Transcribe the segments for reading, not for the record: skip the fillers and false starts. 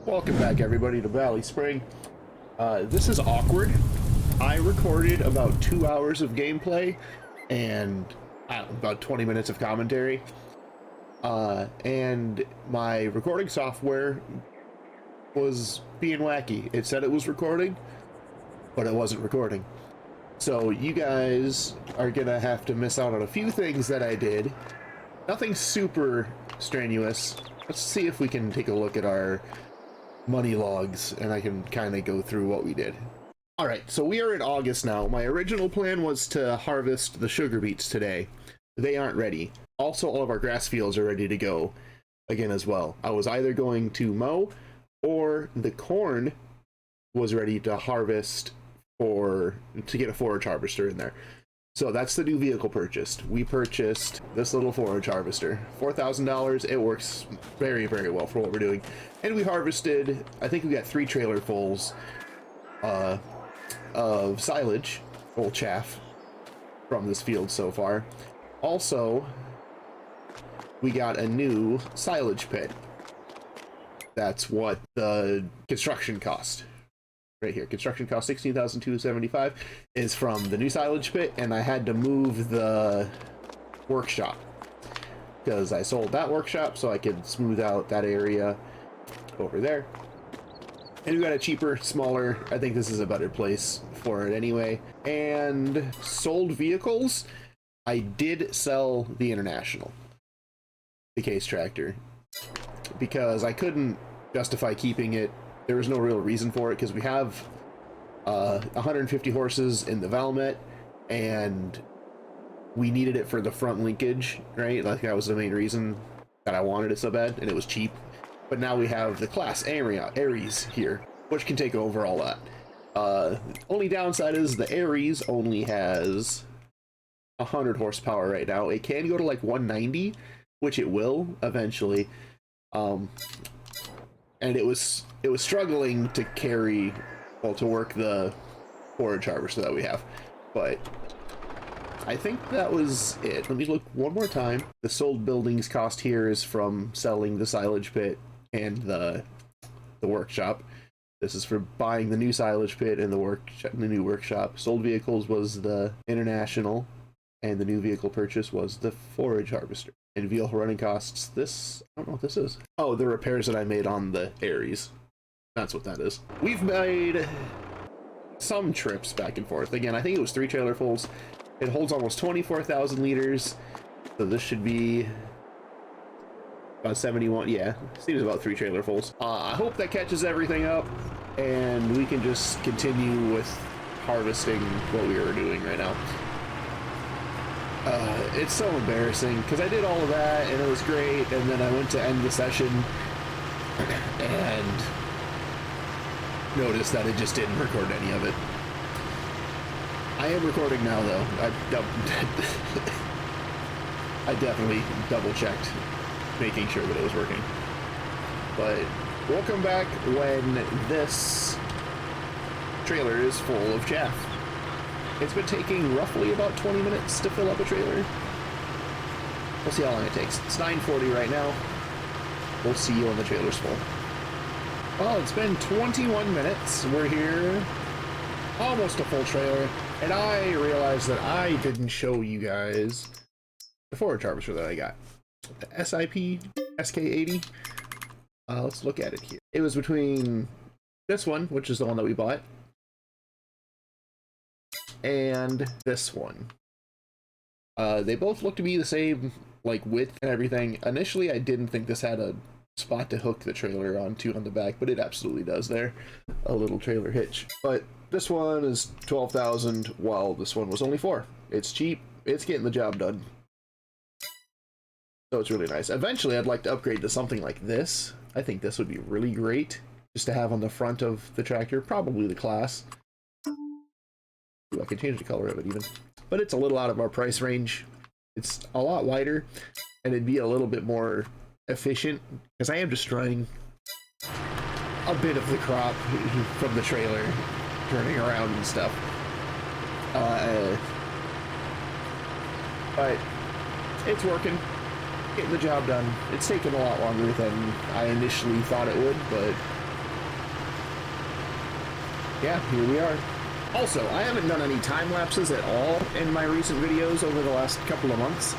Welcome back, everybody, to Ballyspring. This is awkward. I recorded about 2 hours of gameplay and about 20 minutes of commentary. And my recording software was being wacky. It said it was recording, but it wasn't recording. So you guys are gonna have to miss out on a few things that I did. Nothing super strenuous. Let's see if we can take a look at our money logs and I can kind of go through what we did. All right, so we are in August now. My original plan was to harvest the sugar beets today. They aren't ready. Also, all of our grass fields are ready to go again as well. I was either going to mow or the corn was ready to harvest to get a forage harvester in there. So that's the new vehicle purchased. We purchased this little forage harvester, $4,000. It works very, very well for what we're doing. And we harvested, I think we got 3 trailer fulls of silage, old chaff, from this field so far. Also, we got a new silage pit. That's what the construction cost. Right here, construction cost $16,275 is from the new silage pit, and I had to move the workshop because I sold that workshop so I could smooth out that area over there. And we got a cheaper, smaller, I think this is a better place for it anyway. And sold vehicles, I did sell the International, the case tractor, because I couldn't justify keeping it. There was no real reason for it because we have 150 horses in the Valmet and we needed it for the front linkage, right? Like that was the main reason that I wanted it so bad, and it was cheap. But now we have the class Aries here, which can take over all that. Only downside is the Aries only has 100 horsepower right now. It can go to like 190, which it will eventually. And it was struggling to carry, well, to work the forage harvester that we have. But I think that was it. Let me look one more time. The sold buildings cost here is from selling the silage pit and the workshop. This is for buying the new silage pit and the new workshop. Sold vehicles was the International, and the new vehicle purchase was the forage harvester. And vehicle running costs, this, I don't know what this is. Oh, the repairs that I made on the Aries. That's what that is. We've made some trips back and forth. Again, I think it was 3 trailer fulls. It holds almost 24,000 liters. So this should be about 71. Yeah, seems about 3 trailer fulls. I hope that catches everything up and we can just continue with harvesting what we are doing right now. It's so embarrassing because I did all of that and it was great, and then I went to end the session and noticed that it just didn't record any of it. I am recording now though. I definitely double checked, making sure that it was working. But we'll come back when this trailer is full of chaff. It's been taking roughly about 20 minutes to fill up a trailer. We'll see how long it takes. It's 9:40 right now. We'll see you when the trailer's full. Well, it's been 21 minutes. We're here. Almost a full trailer. And I realized that I didn't show you guys the forage harvester that I got. The SIP SK80. Let's look at it here. It was between this one, which is the one that we bought, and this one. They both look to be the same, like, width and everything. Initially, I didn't think this had a spot to hook the trailer onto on the back, but it absolutely does there. A little trailer hitch. But this one is 12,000, while this one was only 4. It's cheap. It's getting the job done. So it's really nice. Eventually, I'd like to upgrade to something like this. I think this would be really great just to have on the front of the tractor, probably the class. Ooh, I can change the color of it even. But it's a little out of our price range. It's a lot wider, and it'd be a little bit more efficient, because I am destroying a bit of the crop from the trailer, turning around and stuff. But it's working, getting the job done. It's taken a lot longer than I initially thought it would, but yeah, here we are. Also, I haven't done any time lapses at all in my recent videos over the last couple of months.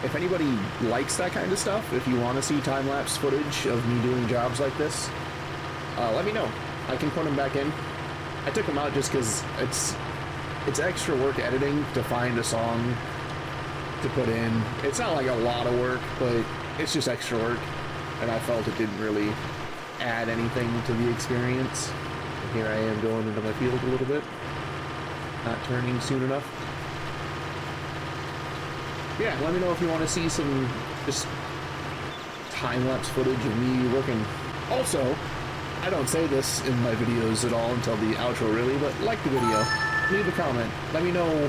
If anybody likes that kind of stuff, if you want to see time-lapse footage of me doing jobs like this, let me know. I can put them back in. I took them out just because it's extra work editing to find a song to put in. It's not like a lot of work, but it's just extra work, and I felt it didn't really add anything to the experience. And here I am going into my field a little bit, not turning soon enough. Yeah, let me know if you want to see some just time-lapse footage of me working. Also, I don't say this in my videos at all until the outro really, but like the video, leave a comment, let me know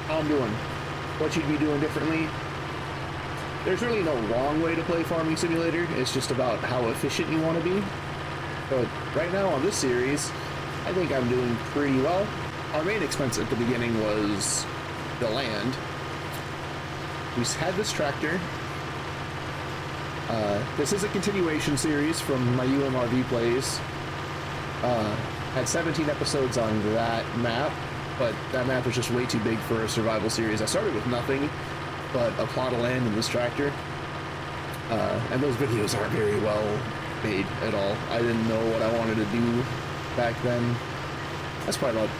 how I'm doing, what you'd be doing differently. There's really no wrong way to play Farming Simulator, it's just about how efficient you want to be. But right now on this series, I think I'm doing pretty well. Our main expense at the beginning was the land. We had this tractor. This is a continuation series from my UMRV plays. Had 17 episodes on that map, but that map was just way too big for a survival series. I started with nothing but a plot of land and this tractor. And those videos aren't very well made at all. I didn't know what I wanted to do back then. That's probably about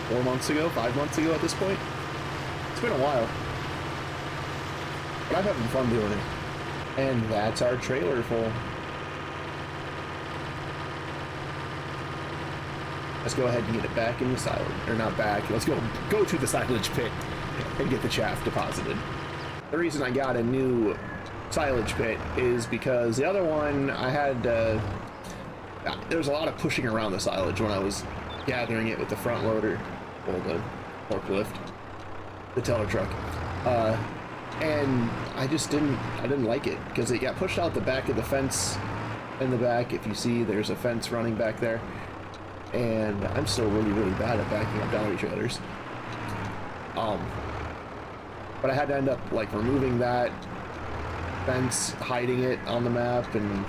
4 months ago, 5 months ago at this point. It's been a while. But I'm having fun doing it. And that's our trailer full. Let's go ahead and get it back in the silage, or not back, let's go to the silage pit and get the chaff deposited. The reason I got a new silage pit is because the other one I had, there was a lot of pushing around the silage when I was gathering it with the front loader, or the forklift, the teller truck. And I just didn't like it because it got pushed out the back of the fence in the back. If you see, there's a fence running back there, and I'm still really bad at backing up dolly trailers. But I had to end up like removing that fence, hiding it on the map, and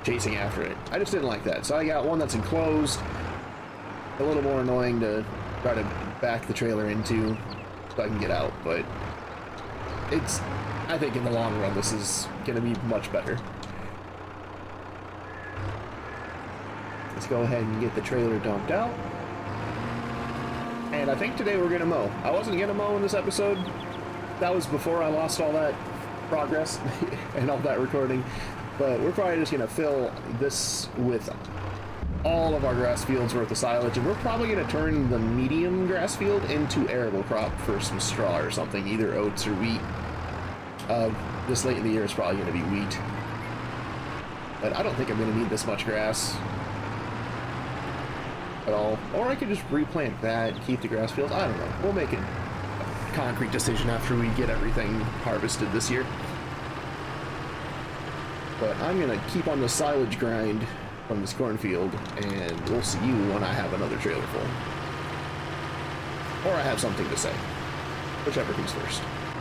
chasing after it. I just didn't like that, so I got one that's enclosed, a little more annoying to try to back the trailer into so I can get out, but I think in the long run this is gonna be much better. Let's go ahead and get the trailer dumped out. And I think today we're gonna mow. I wasn't gonna mow in this episode. That was before I lost all that progress and all that recording. But we're probably just gonna fill this with all of our grass fields worth of silage, and we're probably gonna turn the medium grass field into arable crop for some straw or something, either oats or wheat. This late in the year is probably gonna be wheat. But I don't think I'm gonna need this much grass at all. Or I could just replant that, keep the grass fields. I don't know. We'll make a concrete decision after we get everything harvested this year. But I'm gonna keep on the silage grind from this cornfield, and we'll see you when I have another trailer full. Or I have something to say. Whichever comes first.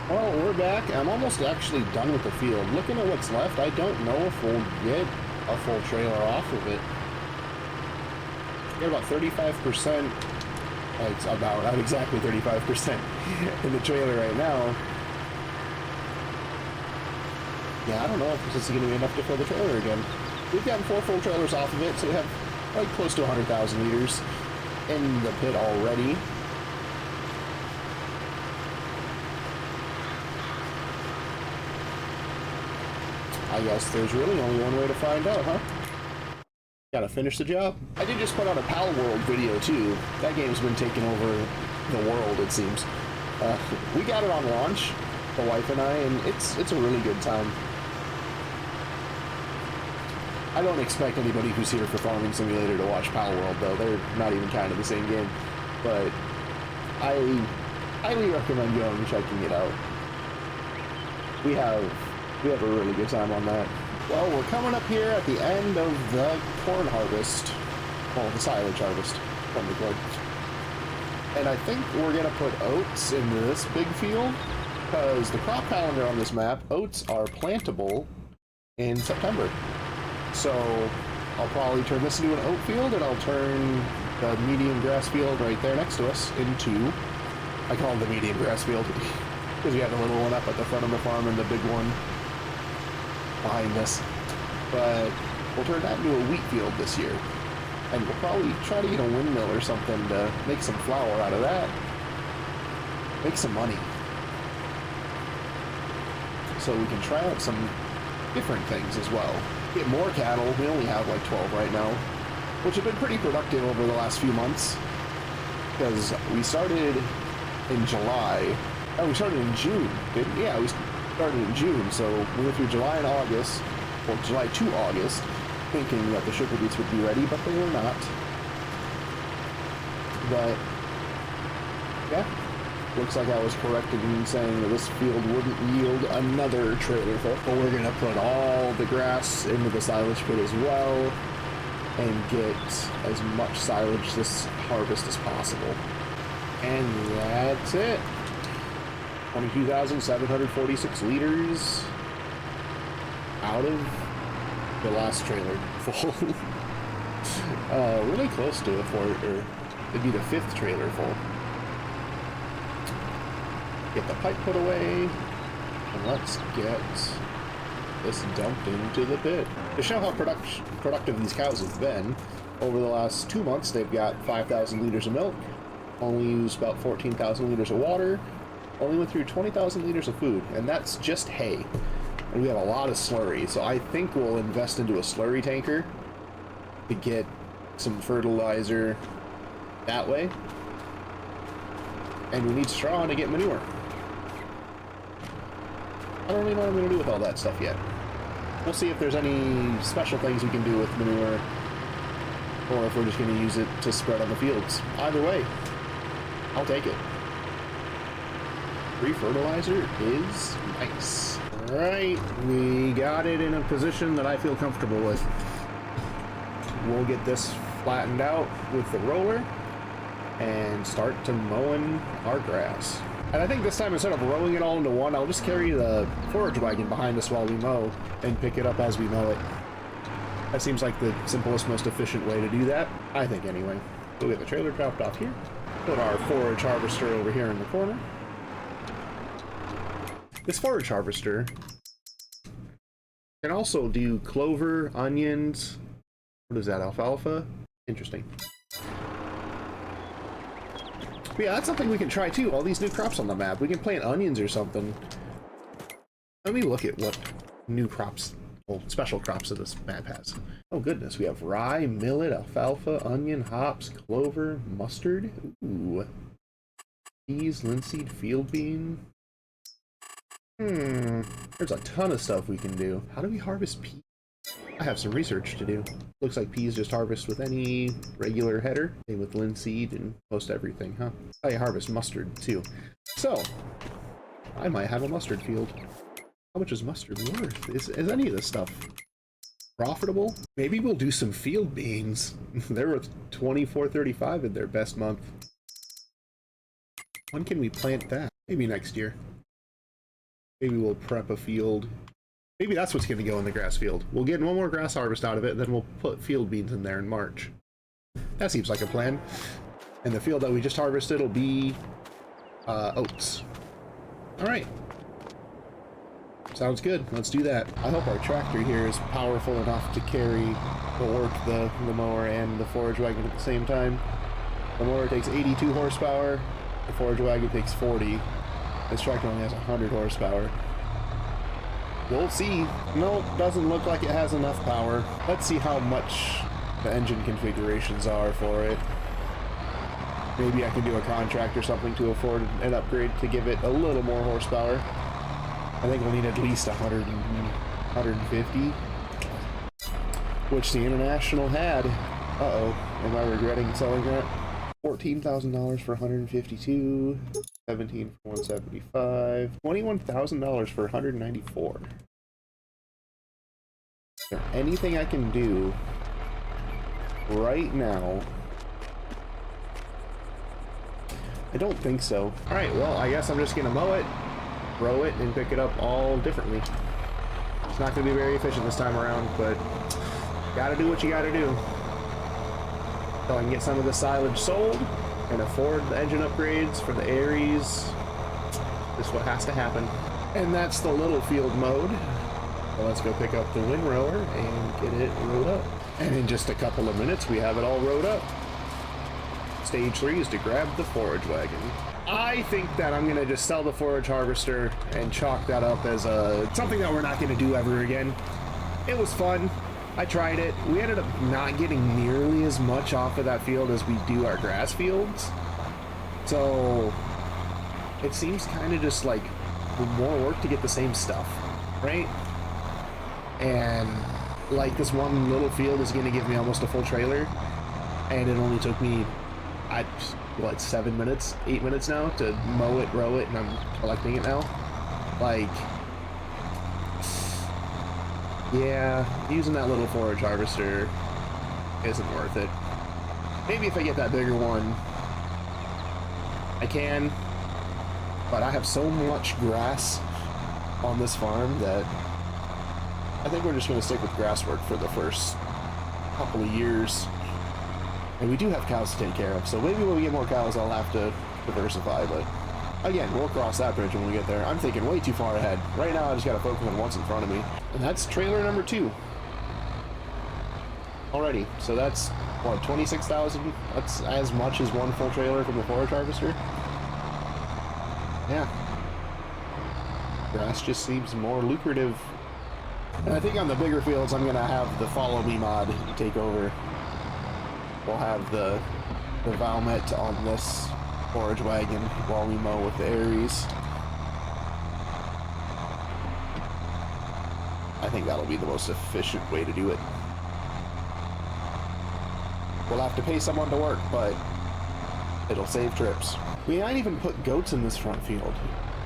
Well, we're back. I'm almost actually done with the field. Looking at what's left, I don't know if we'll get a full trailer off of it. We're about 35%. It's about, not exactly 35% in the trailer right now. Yeah, I don't know if this is going to be enough to fill the trailer again. We've gotten 4 full trailers off of it, so we have like close to 100,000 liters in the pit already. I guess there's really only one way to find out, huh? Gotta finish the job. I did just put out a Pal World video too. That game's been taking over the world, it seems. We got it on launch, the wife and I, and it's a really good time. I don't expect anybody who's here for Farming Simulator to watch Pal World, though. They're not even kind of the same game. But I highly recommend going and checking it out. We have a really good time on that. Well, we're coming up here at the end of the corn harvest. Well, the silage harvest from the corn. And I think we're going to put oats in this big field, because the crop calendar on this map, oats are plantable in September. So I'll probably turn this into an oat field, and I'll turn the medium grass field right there next to us into, I call it the medium grass field, because we have the little one up at the front of the farm and the big one behind us. But we'll turn that into a wheat field this year. And we'll probably try to get a windmill or something to make some flour out of that. Make some money. So we can try out some different things as well. Get more cattle. We only have like 12 right now, which have been pretty productive over the last few months. Because we started in July. Oh, we started in June, didn't we? Yeah, we started in June. So we went through July and August. Well, July to August, thinking that the sugar beets would be ready, but they were not. But yeah, looks like I was correct in saying that this field wouldn't yield another trailer full. But we're gonna put all the grass into the silage pit as well and get as much silage this harvest as possible. And that's it. 22,746 liters out of the last trailer full. Really close to a fourth, or it'd be the 5th trailer full. Get the pipe put away, and let's get this dumped into the pit. To show how productive these cows have been, over the last 2 months they've got 5,000 liters of milk, only used about 14,000 liters of water, only went through 20,000 liters of food, and that's just hay. And we have a lot of slurry, so I think we'll invest into a slurry tanker to get some fertilizer that way. And we need straw to get manure. I don't really know what I'm going to do with all that stuff yet. We'll see if there's any special things we can do with manure, or if we're just going to use it to spread on the fields. Either way, I'll take it. Free fertilizer is nice. Alright, we got it in a position that I feel comfortable with. We'll get this flattened out with the roller and start to mowing our grass. And I think this time, instead of rowing it all into one, I'll just carry the forage wagon behind us while we mow and pick it up as we mow it. That seems like the simplest, most efficient way to do that, I think anyway. We'll get the trailer dropped off here. Put our forage harvester over here in the corner. This forage harvester can also do clover, onions, what is that, alfalfa? Interesting. But yeah, that's something we can try too, all these new crops on the map. We can plant onions or something. Let me look at what new crops, well, special crops that this map has. Oh goodness, we have rye, millet, alfalfa, onion, hops, clover, mustard, ooh, peas, linseed, field bean. There's a ton of stuff we can do. How do we harvest peas? I have some research to do. Looks like peas just harvest with any regular header. Same with linseed and most everything, huh? Oh, you harvest mustard too. So, I might have a mustard field. How much is mustard worth? Is any of this stuff profitable? Maybe we'll do some field beans. They're worth $24.35 in their best month. When can we plant that? Maybe next year. Maybe we'll prep a field. Maybe that's what's going to go in the grass field. We'll get one more grass harvest out of it, and then we'll put field beans in there in March. That seems like a plan. And the field that we just harvested will be oats. Alright. Sounds good. Let's do that. I hope our tractor here is powerful enough to carry the mower and the forage wagon at the same time. The mower takes 82 horsepower. The forage wagon takes 40. This tractor only has 100 horsepower. We'll see. No, doesn't look like it has enough power. Let's see how much the engine configurations are for it. Maybe I can do a contract or something to afford an upgrade to give it a little more horsepower. I think we'll need at least 100 and 150, which the International had. Uh-oh, am I regretting selling that? $14,000 for 152, 17 for 175, $21,000 for 194. Is there anything I can do right now? I don't think so. Alright, well, I guess I'm just gonna mow it, row it, and pick it up all differently. It's not gonna be very efficient this time around, but Gotta do what you gotta do. So I can get some of the silage sold and afford the engine upgrades for the Aries. This is what has to happen. And that's the little field mode. So let's go pick up the windrower and get it rowed up. And in just a couple of minutes, we have it all rowed up. Stage 3 is to grab the forage wagon. I think that I'm gonna just sell the forage harvester and chalk that up as something that we're not gonna do ever again. It was fun. I tried it. We ended up not getting nearly as much off of that field as we do our grass fields. So it seems kind of just like more work to get the same stuff, right? And like this one little field is gonna give me almost a full trailer, and it only took me, what, 7 minutes, 8 minutes now to mow it, row it, and I'm collecting it now. Like, yeah, using that little forage harvester isn't worth it. Maybe if I get that bigger one, I can, but I have so much grass on this farm that I think we're just going to stick with grass work for the first couple of years. And we do have cows to take care of, so maybe when we get more cows, I'll have to diversify, but again, we'll cross that bridge when we get there. I'm thinking way too far ahead. Right now, I just got to focus on what's in front of me. And that's trailer number 2. Already. So that's, what, 26,000? That's as much as one full trailer from the forage harvester. Yeah. Grass just seems more lucrative. And I think on the bigger fields, I'm going to have the Follow Me mod take over. We'll have the Valmet on this forage wagon while we mow with the Aries. I think that'll be the most efficient way to do it. We'll have to pay someone to work, but it'll save trips. We might even put goats in this front field.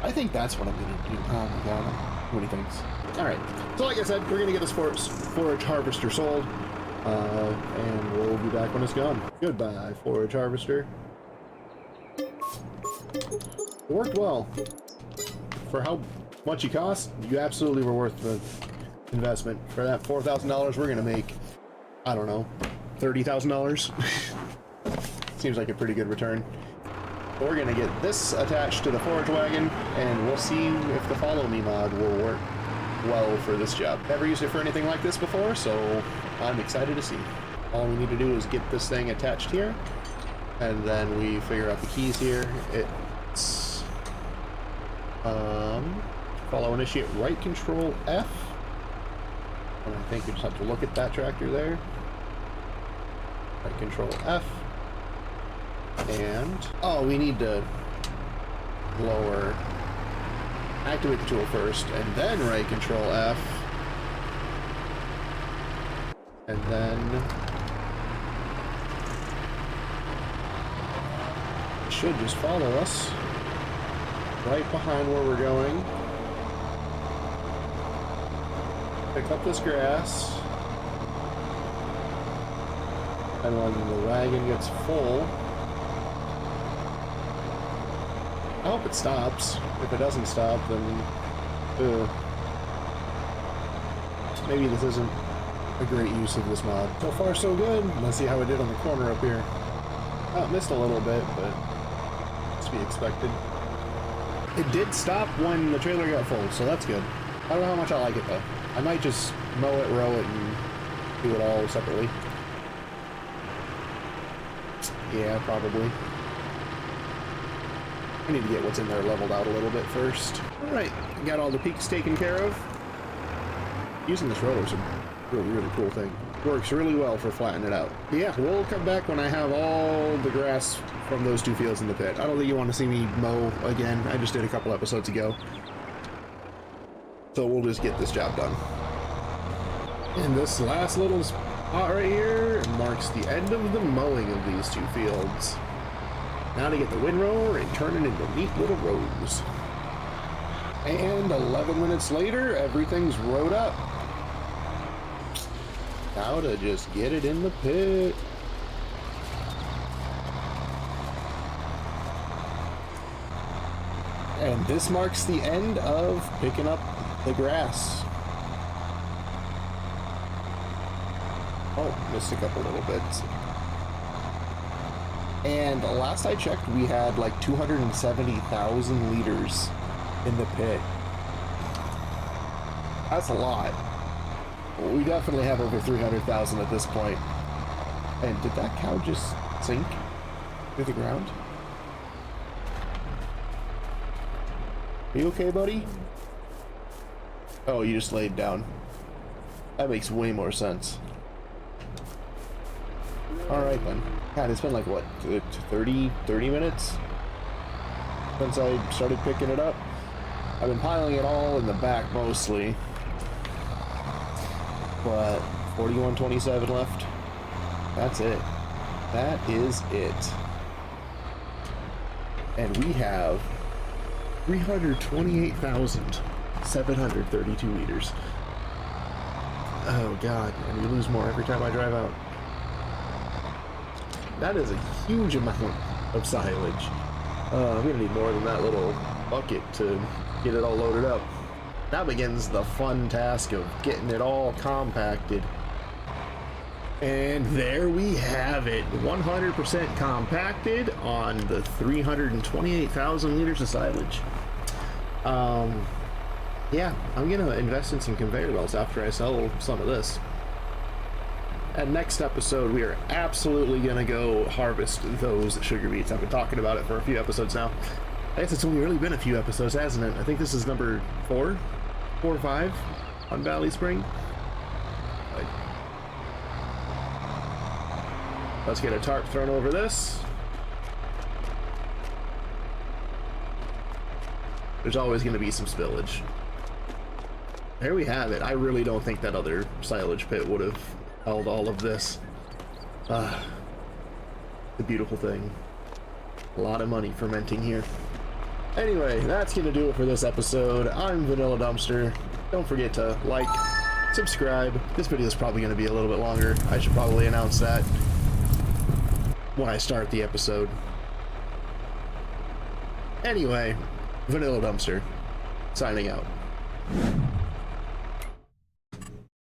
I think that's what I'm gonna do. Oh my god, too many things. Alright, so like I said, we're gonna get this forage harvester sold, and we'll be back when it's gone. Goodbye, forage harvester. It worked well. For how much it cost, you absolutely were worth the investment. For that $4,000, we're gonna make, I don't know, $30,000. Seems like a pretty good return. But we're gonna get this attached to the forage wagon, and we'll see if the Follow Me mod will work well for this job. Never used it for anything like this before, so I'm excited to see. All we need to do is get this thing attached here, and then we figure out the keys here. It's follow initiate right control F, and I think we just have to look at that tractor there. Right control F, and oh, we need to lower, activate the tool first, and then right control F, and then it should just follow us right behind where we're going. Pick up this grass, and when the wagon gets full, I hope it stops. If it doesn't stop, then maybe this isn't a great use of this mod. So far so good. Let's see how it did on the corner up here. Oh, it missed a little bit, but it's to be expected. It did stop when the trailer got full, so that's good. I don't know how much I like it though. I might just mow it, row it, and do it all separately. Yeah, probably. I need to get what's in there leveled out a little bit first. Alright, got all the peaks taken care of. Using this roller is a really, really cool thing. Works really well for flattening it out. Yeah, we'll come back when I have all the grass from those 2 fields in the pit. I don't think you want to see me mow again. I just did a couple episodes ago. So we'll just get this job done. And this last little spot right here marks the end of the mowing of these 2 fields. Now to get the windrower and turn it into neat little rows. And 11 minutes later, everything's rowed up. Now to just get it in the pit. And this marks the end of picking up the grass. Oh, missed a couple little bits. And last I checked, we had like 270,000 liters in the pit. That's a lot. We definitely have over 300,000 at this point. And did that cow just sink to the ground? Are you okay, buddy? Oh, you just laid down. That makes way more sense. Alright then. God, it's been like, what, 30 minutes since I started picking it up? I've been piling it all in the back mostly. But 41.27 left. That's it. That is it. And we have 328,732 liters. Oh god, and we lose more every time I drive out. That is a huge amount of silage. I'm gonna need more than that little bucket to get it all loaded up. Now begins the fun task of getting it all compacted. And there we have it, 100% compacted on the 328,000 liters of silage. Yeah, I'm gonna invest in some conveyor belts after I sell some of this. And next episode, we are absolutely gonna go harvest those sugar beets. I've been talking about it for a few episodes now. I guess it's only really been a few episodes, hasn't it? I think this is number 4 or 5 on Ballyspring. Let's get a tarp thrown over this. There's always going to be some spillage. There we have it. I really don't think that other silage pit would have held all of this. The beautiful thing. A lot of money fermenting here. Anyway, that's going to do it for this episode. I'm Vanilla Dumpster. Don't forget to like, subscribe. This video is probably going to be a little bit longer. I should probably announce that when I start the episode. Anyway, Vanilla Dumpster, signing out.